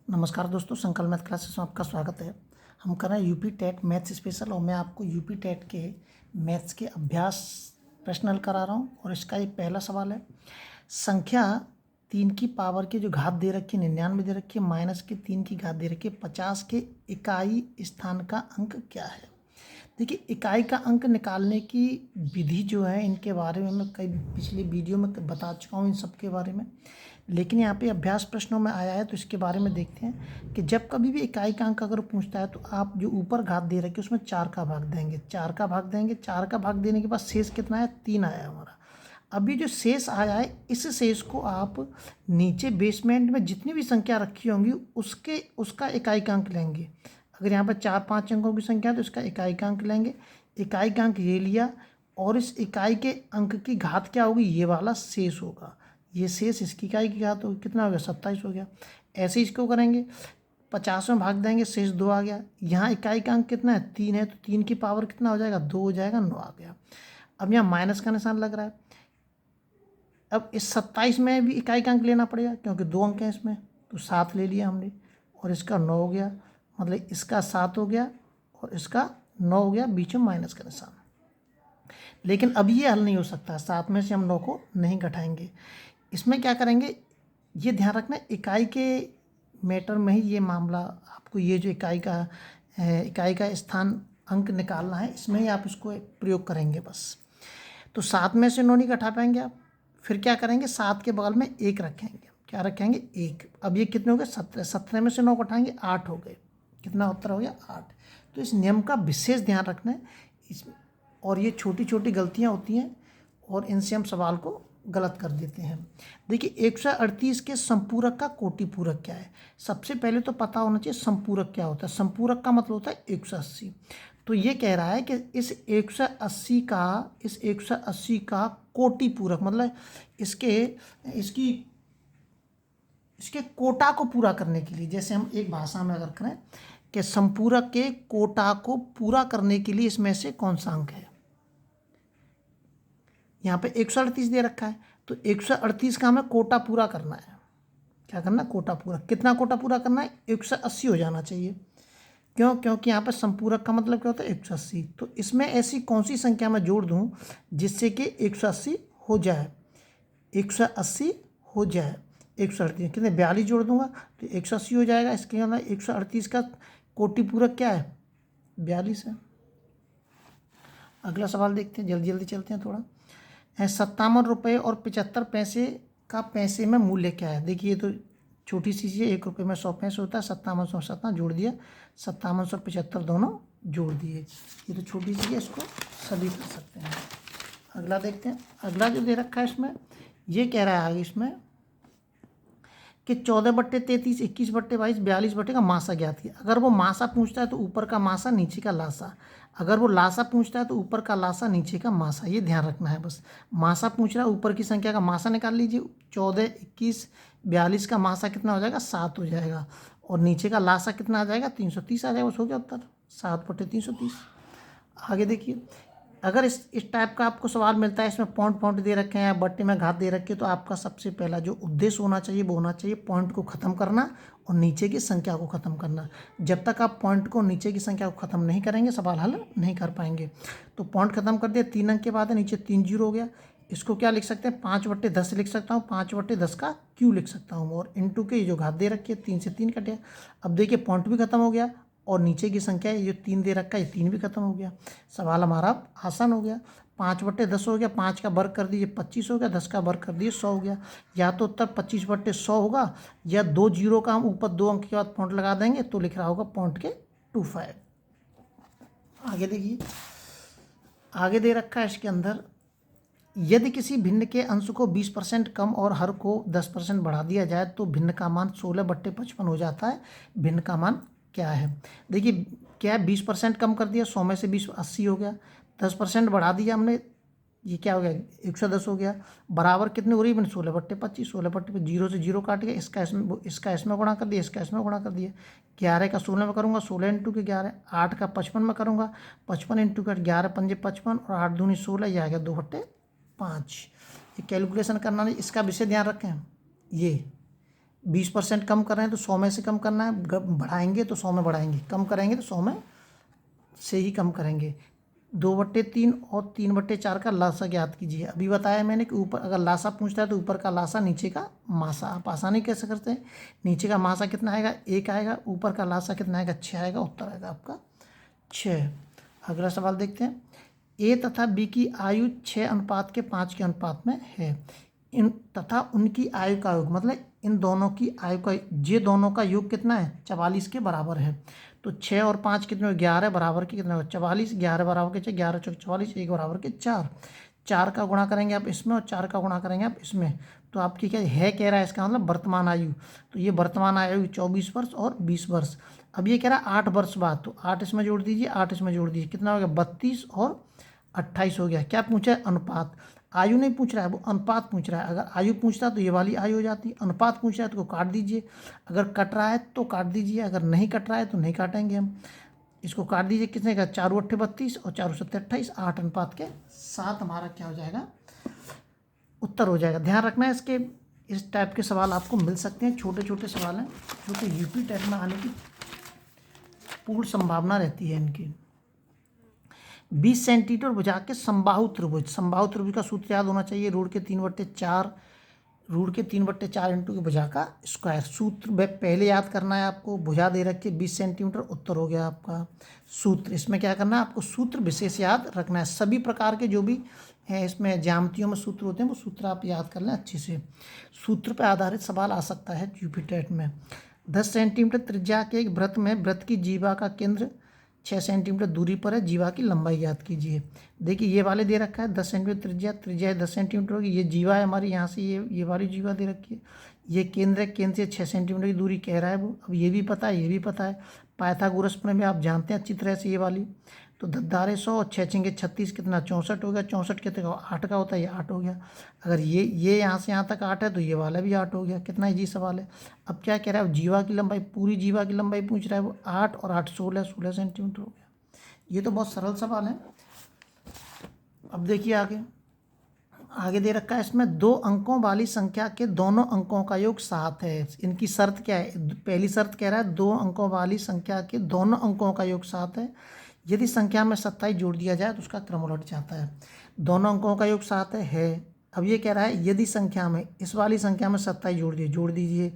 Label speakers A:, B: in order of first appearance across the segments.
A: नमस्कार दोस्तों, संकल्प मैथ क्लासेस में आपका स्वागत है। हम कर रहे हैं यूपी टेट मैथ्स स्पेशल और मैं आपको यूपी टेट के मैथ्स के अभ्यास प्रश्न हल करा रहा हूं। और इसका एक पहला सवाल है, संख्या 3 की पावर की जो घात दे रखी है 99 दे रखी है, माइनस की 3 की घात दे रखी है, 50 के इकाई स्थान का अंक क्या है। देखिए, इकाई का अंक निकालने की विधि जो है इनके बारे में मैं कई पिछले वीडियो में बता चुका हूँ इन सब के बारे में, लेकिन यहाँ पे अभ्यास प्रश्नों में आया है तो इसके बारे में देखते हैं कि जब कभी भी इकाई का अंक अगर पूछता है तो आप जो ऊपर घात दे रखी है उसमें 4 का भाग देंगे। 4 का भाग देंगे, 4 का भाग देने के बाद शेष कितना है, 3 आया हमारा। अभी जो शेष आया है इस शेष को आप नीचे बेसमेंट में जितनी भी संख्या रखी होंगी उसका इकाई का अंक लेंगे। अगर यहाँ पर 4-5 अंकों की संख्या है तो इसका इकाई का अंक लेंगे। इकाई का अंक ये लिया और इस इकाई के अंक की घात क्या होगी, ये वाला शेष होगा। ये शेष इसकी इकाई की घात होगी, कितना हो गया, 27 हो गया। ऐसे ही इसको करेंगे, 50 में भाग देंगे, शेष 2 आ गया। यहाँ इकाई का अंक कितना है, 3 है, तो 3 की पावर कितना हो जाएगा, 2 हो जाएगा, 9 आ गया। अब यहाँ माइनस का निशान लग रहा है। अब इस 27 में भी इकाई का अंक लेना पड़ेगा क्योंकि 2 अंक हैं इसमें, तो 7 ले लिया हमने और इसका 9 हो गया, मतलब इसका 7 हो गया और इसका 9 हो गया, बीच में माइनस का निशान। लेकिन अब ये हल नहीं हो सकता, 7 में से हम 9 को नहीं घटाएंगे। इसमें क्या करेंगे, ये ध्यान रखना, इकाई के मैटर में ही ये मामला, आपको ये जो इकाई का स्थान अंक निकालना है, इसमें ही आप इसको प्रयोग करेंगे बस। तो 7 में से 9 नहीं घटा पाएंगे आप, फिर क्या करेंगे, 7 के बगल में 1 रखेंगे। क्या रखेंगे, 1। अब ये कितने हो गए, 17। 17 में से 9 घटाएंगे, 8 हो गए। कितना उत्तर हो गया, 8। तो इस नियम का विशेष ध्यान रखना है इसमें, और ये छोटी छोटी गलतियाँ होती हैं और इनसे हम सवाल को गलत कर देते हैं। देखिए, 138 के संपूरक का कोटि पूरक क्या है। सबसे पहले तो पता होना चाहिए संपूरक क्या होता है। संपूरक का मतलब होता है 180। तो ये कह रहा है कि इस 180 का कोटि पूरक, मतलब इसके कोटा को पूरा करने के लिए, जैसे हम एक भाषा में अगर करें कि संपूरक के कोटा को पूरा करने के लिए इसमें से कौन सा अंक है। यहाँ पे 138 दे रखा है तो 138 का हमें कोटा पूरा करना है। क्या करना, कोटा पूरा। कितना कोटा पूरा करना है, 180 हो जाना चाहिए। क्यों, क्योंकि यहाँ पर संपूरक का मतलब क्या होता है, 180। तो इसमें ऐसी कौन सी संख्या मैं जोड़ दूँ जिससे कि 180 हो जाए, 180 हो जाए। 138 कितने, 42 जोड़ दूंगा तो 180 हो जाएगा। इसके अंदर 138 का कोटि पूरक क्या है, 42 है। अगला सवाल देखते हैं, जल्दी जल्दी चलते हैं थोड़ा। 57 रुपये और 75 पैसे का पैसे में मूल्य क्या है। देखिए, ये तो छोटी सी चीज़ है, 1 रुपये में 100 पैसे होता है। 57 जोड़ दिया, 57 और 75 दोनों जोड़ दिए। ये तो छोटी चीज़ है, इसको सभी कर सकते हैं। अगला देखते हैं। अगला जो दे रखा है इसमें, ये कह रहा है आगे इसमें कि 14/33, 21/22, 42 का मासा ज्ञात किया। अगर वो मासा पूछता है तो ऊपर का मासा नीचे का लासा, अगर वो लासा पूछता है तो ऊपर का लासा नीचे का मासा। ये ध्यान रखना है बस। मासा पूछ रहा है, ऊपर की संख्या का मासा निकाल लीजिए। 14, 21, 42 का मासा कितना हो जाएगा, 7 हो जाएगा, और नीचे का लासा कितना आ जाएगा, 330 आ जाएगा। बस हो गया उत्तर, 7/330। आगे देखिए, अगर इस टाइप का आपको सवाल मिलता है, इसमें पॉइंट दे रखे हैं, बट्टे में घात दे रखी है, तो आपका सबसे पहला जो उद्देश्य होना चाहिए वो होना चाहिए पॉइंट को ख़त्म करना और नीचे की संख्या को ख़त्म करना। जब तक आप पॉइंट को, नीचे की संख्या को ख़त्म नहीं करेंगे, सवाल हल नहीं कर पाएंगे। तो पॉइंट ख़त्म कर दिया, 3 अंक के बाद है, नीचे 3 जीरो हो गया। इसको क्या लिख सकते हैं, 5/10 लिख सकता हूँ, 5/10 का क्यू लिख सकता हूँ, और इनटू के जो घात दे रखी है 3 से 3 कटे। अब देखिए, पॉइंट भी खत्म हो गया और नीचे की संख्या ये जो 3 दे रखा है, ये 3 भी खत्म हो गया। सवाल हमारा अब आसान हो गया। 5/10 हो गया, 5 का वर्ग कर दीजिए 25 हो गया, 10 का वर्ग कर दीजिए 100 हो गया। या तो उत्तर 25/100 होगा, या 2 जीरो का हम ऊपर 2 अंक के बाद पॉइंट लगा देंगे तो लिख रहा होगा पॉइंट के 25। आगे देखिए, आगे दे रखा है इसके अंदर, यदि किसी भिन्न के अंश को 20% कम और हर को 10% बढ़ा दिया जाए तो भिन्न का मान 16/55 हो जाता है। भिन्न का मान क्या है। देखिए, क्या है, 20% कम कर दिया, 100 में से 20 80 हो गया। 10% बढ़ा दिया हमने, ये क्या हो गया, 110 हो गया। बराबर कितने हो रही है, 16/25। 16/25, जीरो से जीरो काट गया, इसका इसमें गुणा कर दिया, इसका इसमें गुणा कर दिया। 11 का 16 में करूँगा, 16 इंटू के 11। 8 का 55 में करूँगा, 55 इंटू के 11 पंजे 55, और 8 दूनी 16, ये आ गया 2/5। ये कैलकुलेशन करना नहीं, इसका विषय ध्यान रखें। ये 20% कम कर रहे हैं तो 100 में से कम करना है, बढ़ाएंगे तो 100 में बढ़ाएंगे, कम करेंगे तो 100 में से ही कम करेंगे। 2/3 और 3/4 का लासा ज्ञात कीजिए। अभी बताया मैंने कि ऊपर अगर लासा पूछता है तो ऊपर का लासा नीचे का मासा। आप आसानी कैसे करते हैं, नीचे का मासा कितना आएगा 1 आएगा, ऊपर का लासा कितना आएगा 6 आएगा, उत्तर आएगा आपका 6। अगला सवाल देखते हैं। ए तथा बी की आयु 6:5 के अनुपात में है। इन तथा उनकी आयु का योग मतलब इन दोनों की आयु का, ये दोनों का योग कितना है 44 के बराबर है। तो 6 और 5 कितने 11 बराबर के कितने 44, 11 बराबर के 11 चौक 44, 1 बराबर के 4। 4 का गुणा करेंगे आप इसमें और 4 का गुणा करेंगे आप इसमें, तो आपकी क्या है कह रहा है इसका मतलब वर्तमान आयु। तो ये वर्तमान आयु 24 वर्ष और 20 वर्ष। अब ये कह रहा है 8 वर्ष बाद, तो 8 इसमें जोड़ दीजिए, 8 इसमें जोड़ दीजिए, कितना हो गया 32 और 28 हो गया। क्या पूछा है अनुपात, आयु नहीं पूछ रहा है वो अनुपात पूछ रहा है। अगर आयु पूछता तो ये वाली आयु हो जाती, अनुपात पूछ रहा है तो काट दीजिए, अगर कट रहा है तो काट दीजिए, अगर नहीं कट रहा है तो नहीं काटेंगे हम। इसको काट दीजिए, कितने का 4 8 32 और 4 7 28, 8:7 हमारा क्या हो जाएगा उत्तर हो जाएगा। ध्यान रखना है इसके, इस टाइप के सवाल आपको मिल सकते हैं, छोटे छोटे सवाल हैं जो कि यूपी टेट में आने की पूर्ण संभावना रहती है इनकी। 20 सेंटीमीटर भुजा के समबाहु त्रिभुज, समबाहु त्रिभुज का सूत्र याद होना चाहिए, रूट के 3/4, रूट के 3/4 इंटू की भुजा का स्क्वायर। सूत्र पहले याद करना है आपको, भुजा दे रखी 20 सेंटीमीटर, उत्तर हो गया आपका। सूत्र इसमें क्या करना है आपको, सूत्र विशेष याद रखना है। सभी प्रकार के जो भी हैं इसमें ज्यामितियों में सूत्र होते हैं वो सूत्र आप याद कर लें अच्छे से। सूत्र पर आधारित सवाल आ सकता है यूपी टेट में। 10 सेंटीमीटर त्रिज्या के एक वृत्त में वृत्त की जीवा का केंद्र 6 सेंटीमीटर दूरी पर है, जीवा की लंबाई याद कीजिए। देखिए ये वाले दे रखा है 10 सेंटीमीटर त्रिज्या, त्रिज्या 10 सेंटीमीटर होगी, ये जीवा है हमारी, यहाँ से ये वाली जीवा दे रखी है, ये केंद्र है, केंद्र से 6 सेंटीमीटर की दूरी कह रहा है वो। अब ये भी पता है, ये भी पता है, पाइथागोरस प्रमेय में आप जानते हैं अच्छी तरह से ये वाली। तो 10 100 और 6 6 36 कितना 64 हो गया, 64 कितने का 8 का होता है, ये 8 हो गया। अगर ये यहाँ से यहाँ तक 8 है तो ये वाला भी 8 हो गया। कितना इजी सवाल है। अब क्या कह रहा है, जीवा की लंबाई, पूरी जीवा की लंबाई पूछ रहा है वो, 8 और 8 16 सेंटीमीटर हो गया। ये तो बहुत सरल सवाल है। अब देखिए आगे दे रखा है इसमें 2 अंकों वाली संख्या के दोनों अंकों का योग 7 है। इनकी शर्त क्या है, पहली शर्त कह रहा है 2 अंकों वाली संख्या के दोनों अंकों का योग 7 है। यदि संख्या में 27 जोड़ दिया जाए तो उसका क्रम उलट जाता है। दोनों अंकों का योग 7 है। अब ये कह रहा है यदि संख्या में, इस वाली संख्या में 27 जोड़ दीजिए,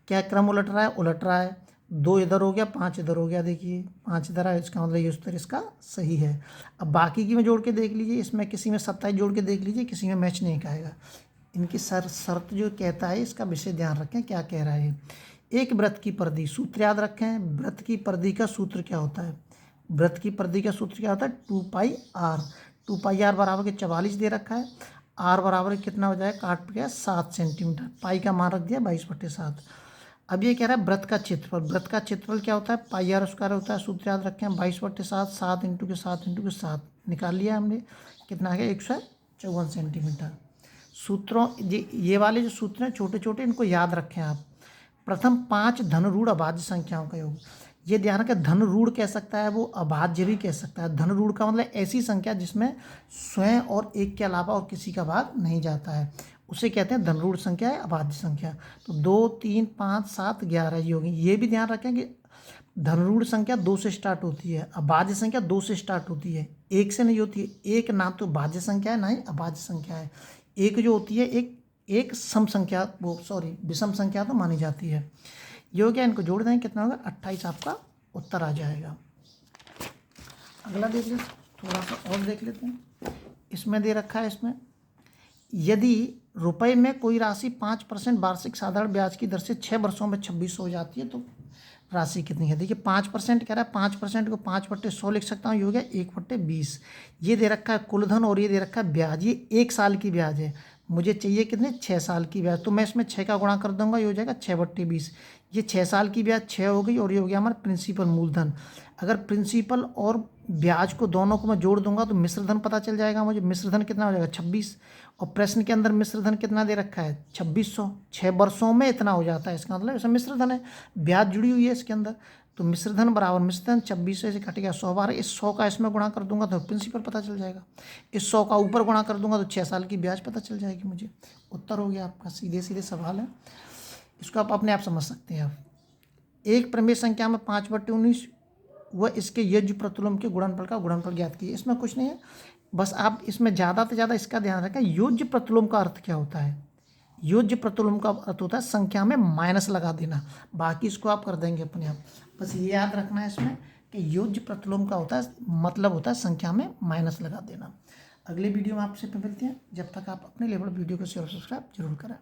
A: क्या क्रम उलट रहा है, उलट रहा है। 2 इधर हो गया, 5 इधर हो गया, देखिए 5 इधर है, इसका मतलब ये उत्तर इसका सही है। अब बाकी की में जोड़ के देख लीजिए, इसमें किसी में 27 जोड़ के देख लीजिए, किसी में मैच नहीं खाएगा। इनकी शर्त जो कहता है इसका विषय ध्यान रखें क्या कह रहा है। एक वृत्त की परिधि, सूत्र याद रखें, वृत्त की परिधि का सूत्र क्या होता है, वृत्त की परिधि का सूत्र क्या होता है 2πr। 2πr बराबर के 44 दे रखा है, r बराबर कितना हो जाएगा, काट गया 7 सेंटीमीटर, पाई का मान रख दिया 22/7। अब ये कह रहा है वृत्त का क्षेत्रफल, वृत्त का क्षेत्रफल क्या होता है πr स्क्वायर होता है, सूत्र याद रखें 22/7, 7 इंटू के 7 निकाल लिया हमने, कितना आ गया 154 सेंटीमीटर। सूत्रों ये वाले जो सूत्र हैं छोटे छोटे, इनको याद रखें आप। प्रथम 5 धनरूढ़ अभाज्य संख्याओं का योग, ये ध्यान रखें धनरूढ़ कह सकता है वो, अभाज्य भी कह सकता है। धनरूढ़ का मतलब ऐसी संख्या जिसमें स्वयं और एक के अलावा और किसी का भाग नहीं जाता है, उसे कहते हैं धनरूढ़ संख्या है, अभाज्य संख्या। तो 2 3 5 7 11 ये होगी। ये भी ध्यान रखें कि धनरूढ़ संख्या 2 से स्टार्ट होती है, अभाज्य संख्या 2 से स्टार्ट होती है, 1 से नहीं होती है। एक ना तो भाज्य संख्या है ना ही अभाज्य संख्या है। एक जो होती है एक सम संख्या, वो सॉरी विषम संख्या तो मानी जाती है। ये हो गया, इनको जोड़ देंगे कितना होगा 28 आपका उत्तर आ जाएगा। अगला देख लेते, थोड़ा सा और देख लेते हैं। इसमें दे रखा है, इसमें यदि रुपए में कोई राशि 5% वार्षिक साधारण ब्याज की दर से 6 वर्षों में 2600 हो जाती है तो राशि कितनी है। देखिए 5% कह रहा है, 5% को 5/100 लिख सकता हूँ, ये हो गया 1/20। ये दे रखा है कुल धन और ये दे रखा है ब्याज, ये 1 साल की ब्याज है, मुझे चाहिए कितने 6 साल की ब्याज, तो मैं इसमें 6 का गुणा कर दूंगा, ये हो जाएगा 6/20। ये 6 साल की ब्याज 6 हो गई और ये हो गया हमारा प्रिंसिपल मूलधन। अगर प्रिंसिपल और ब्याज को दोनों को मैं जोड़ दूंगा तो मिश्र धन पता चल जाएगा मुझे। मिश्र धन कितना हो जाएगा 26, और प्रश्न के अंदर मिश्र धन कितना दे रखा है 2600। 6 वर्षों में इतना हो जाता है, इसका मतलब ऐसा मिश्र धन है, ब्याज जुड़ी हुई है इसके अंदर। तो मिश्र धन बराबर मिश्र धन 2600 से कट गया 100 बार, इस 100 का इसमें गुणा कर दूंगा तो प्रिंसिपल पता चल जाएगा, इस 100 का ऊपर गुणा कर दूंगा तो 6 साल की ब्याज पता चल जाएगी मुझे। उत्तर हो गया आपका, सीधे सीधे सवाल है। इसको आप अपने आप समझ सकते हैं। आप एक परिमेय संख्या में 5/19 वह इसके योज्य प्रतिलोम के गुणनफल का गुणनफल ज्ञात कीजिए। इसमें कुछ नहीं है, बस आप इसमें ज़्यादा से ज़्यादा इसका ध्यान रखें, योज्य प्रतिलोम का अर्थ क्या होता है। योज्य प्रतिलोम का अर्थ होता है संख्या में माइनस लगा देना, बाकी इसको आप कर देंगे अपने आप। बस ये याद रखना है इसमें कि योज्य प्रतिलोम का होता है मतलब होता है संख्या में माइनस लगा देना। अगले वीडियो में आपसे मिलते हैं, जब तक आप अपने लेवल वीडियो को शेयर और सब्सक्राइब जरूर करें।